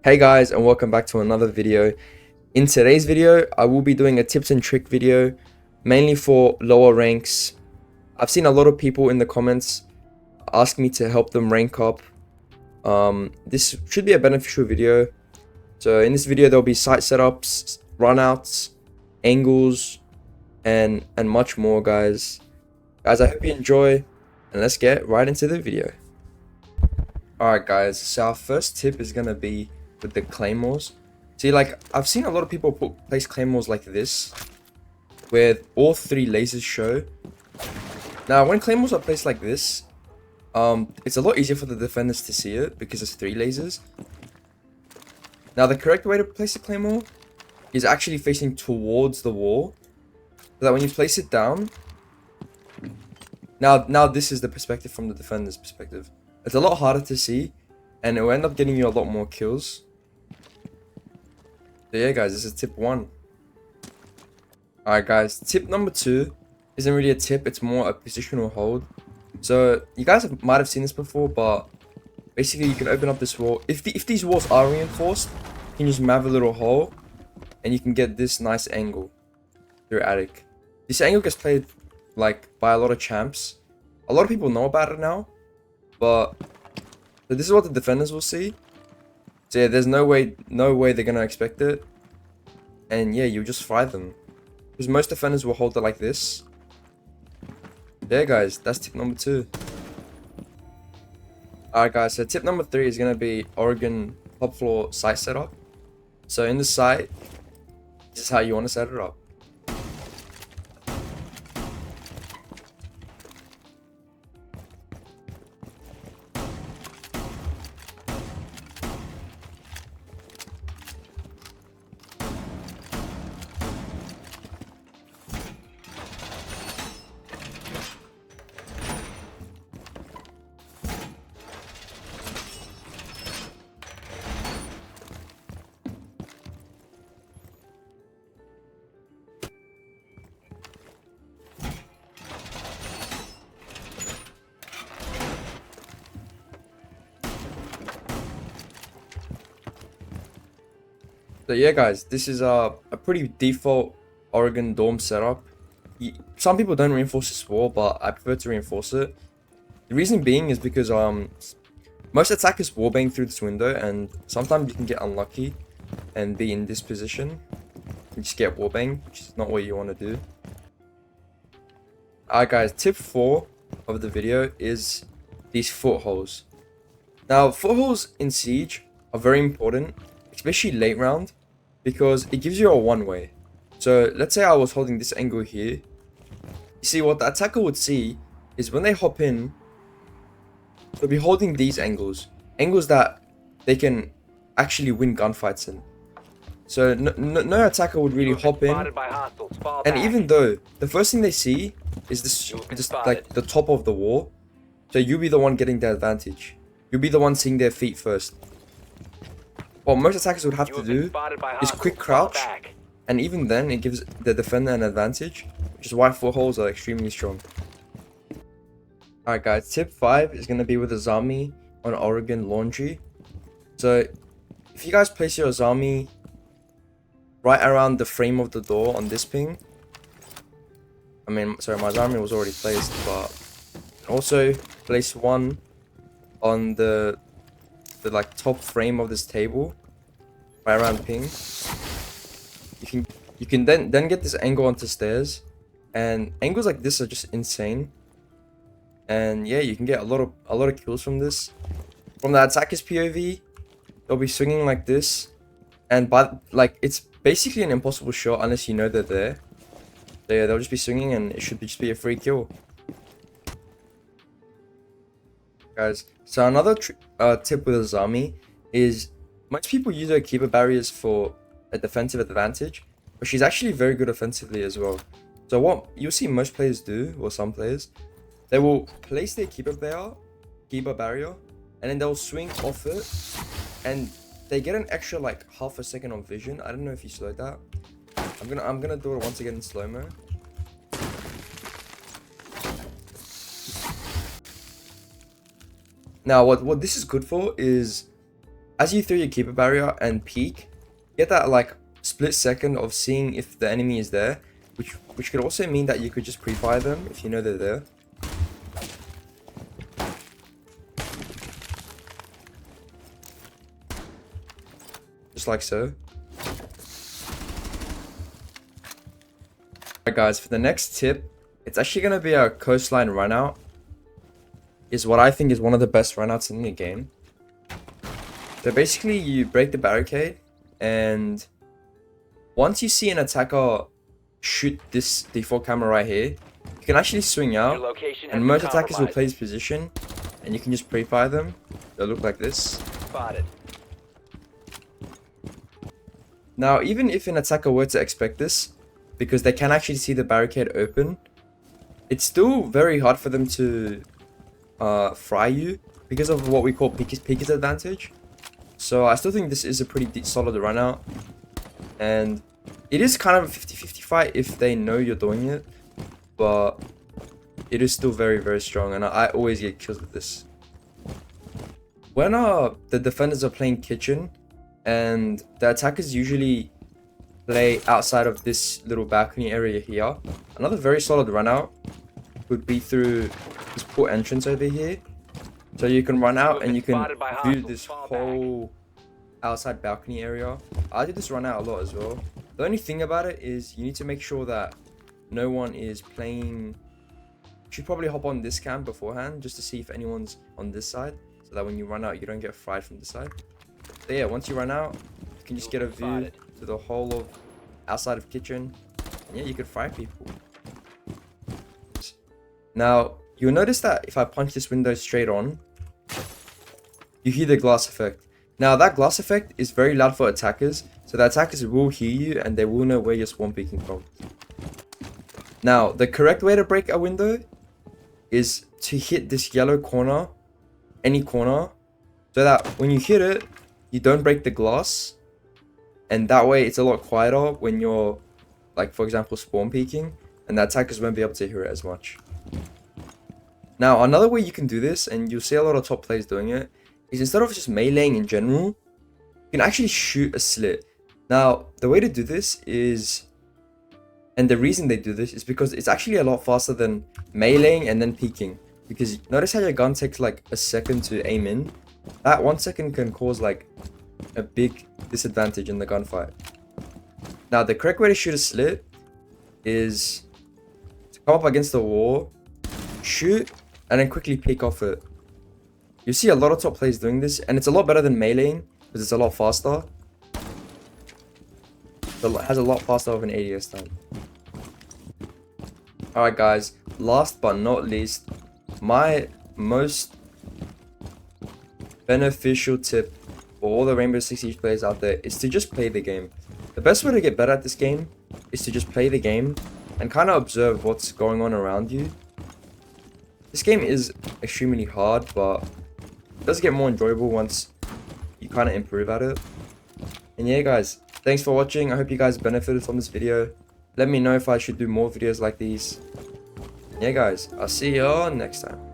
Hey guys, and welcome back to another video. In today's video, I will be doing a tips and trick video, mainly for lower ranks. I've seen a lot of people in the comments ask me to help them rank up. This should be a beneficial video. So in this video, there'll be site setups, runouts, angles, and much more, guys. Guys, I hope you enjoy, and let's get right into the video. Alright guys, so our first tip is gonna be with the claymores. See, like, I've seen a lot of people place claymores like this, where all three lasers show. Now, when claymores are placed like this, it's a lot easier for the defenders to see it because it's three lasers. Now, the correct way to place a claymore is actually facing towards the wall, so that when you place it down, now this is the perspective from the defender's perspective. It's a lot harder to see, and it will end up getting you a lot more kills. So yeah guys, this is tip 1. Alright guys, tip number 2 isn't really a tip, it's more a positional hold. So you guys might have seen this before, but basically you can open up this wall. If these walls are reinforced, you can just map a little hole, and you can get this nice angle through attic. This angle gets played like by a lot of champs. A lot of people know about it now, but so this is what the defenders will see. So yeah, there's no way they're gonna expect it, and yeah, you just fry them because most defenders will hold it like this. Yeah guys, that's tip number 2. Alright guys, so tip number 3 is gonna be Oregon top floor site setup. So in the site, this is how you want to set it up. So yeah guys, this is a pretty default Oregon dorm setup. Some people don't reinforce this wall, but I prefer to reinforce it. The reason being is because most attackers wallbang through this window, and sometimes you can get unlucky and be in this position and just get wallbang, which is not what you want to do. Alright guys, tip 4 of the video is these footholes. Now, footholes in Siege are very important, especially late round, because it gives you a one-way. So let's say I was holding this angle here. You see, what the attacker would see is when they hop in, they'll be holding these angles that they can actually win gunfights in. So no attacker would really hop in, and even though the first thing they see is this just like the top of the wall, so you'll be the one getting the advantage. You'll be the one seeing their feet first. What most attackers would have to do is quick crouch, and even then it gives the defender an advantage, which is why footholes are extremely strong. Alright guys, tip 5 is going to be with a Zami on Oregon Laundry. So if you guys place your Zami right around the frame of the door on this ping, my Zami was already placed, but also place one on the like top frame of this table right around ping. You can then get this angle onto stairs, and angles like this are just insane. And yeah, you can get a lot of kills from this. From the attacker's POV, they'll be swinging like this, and it's basically an impossible shot unless you know they're there. So yeah, they'll just be swinging, and it should just be a free kill. Guys, so another tip with a Zami is most people use her keeper barriers for a defensive advantage, but she's actually very good offensively as well. So what you'll see most players do, or some players, they will place their keeper barrier, and then they'll swing off it, and they get an extra like half a second of vision. I don't know if you slowed that. I'm gonna do it once again in slow-mo. Now, what this is good for is as you throw your keeper barrier and peek, get that like split second of seeing if the enemy is there, which could also mean that you could just pre-fire them if you know they're there. Just like so. Alright guys, for the next tip, it's actually going to be a coastline run out. Is what I think is one of the best runouts in the game. So basically you break the barricade, and once you see an attacker shoot this default camera right here, you can actually swing out, and most attackers will play this position, and you can just pre-fire them. They'll look like this. Spotted. Now, even if an attacker were to expect this, because they can actually see the barricade open, it's still very hard for them to fry you because of what we call peeker's advantage. So I still think this is a pretty solid run out, and it is kind of a 50-50 fight if they know you're doing it, but it is still very, very strong, and I always get kills with this. When the defenders are playing kitchen and the attackers usually play outside of this little balcony area here, another very solid run out would be through this port entrance over here. So you can run out and you can view this whole outside balcony area. I did this run out a lot as well. The only thing about it is you need to make sure that no one is playing. You should probably hop on this cam beforehand just to see if anyone's on this side, so that when you run out you don't get fried from this side. So yeah, once you run out, you can just get a view to the whole of outside of kitchen, and yeah, you could fry people. Now you'll notice that if I punch this window straight on, you hear the glass effect. Now that glass effect is very loud for attackers, so the attackers will hear you and they will know where you're spawn peeking from. Now the correct way to break a window is to hit this yellow corner, any corner, so that when you hit it, you don't break the glass, and that way it's a lot quieter when you're, like, for example, spawn peeking, and the attackers won't be able to hear it as much. Now another way you can do this, and you'll see a lot of top players doing it, is instead of just meleeing in general, you can actually shoot a slit. Now the way to do this is, and the reason they do this is because it's actually a lot faster than meleeing and then peeking. Because notice how your gun takes like a second to aim in. That 1 second can cause like a big disadvantage in the gunfight. Now the correct way to shoot a slit is to come up against the wall, shoot, and then quickly peek off it. You see a lot of top players doing this, and it's a lot better than meleeing because it's a lot faster. It has a lot faster of an ADS time. Alright guys, last but not least, my most beneficial tip for all the Rainbow Six Siege players out there is to just play the game. The best way to get better at this game is to just play the game and kind of observe what's going on around you. This game is extremely hard, but it does get more enjoyable once you kind of improve at it. And yeah guys, thanks for watching. I hope you guys benefited from this video. Let me know if I should do more videos like these. Yeah guys, I'll see y'all next time.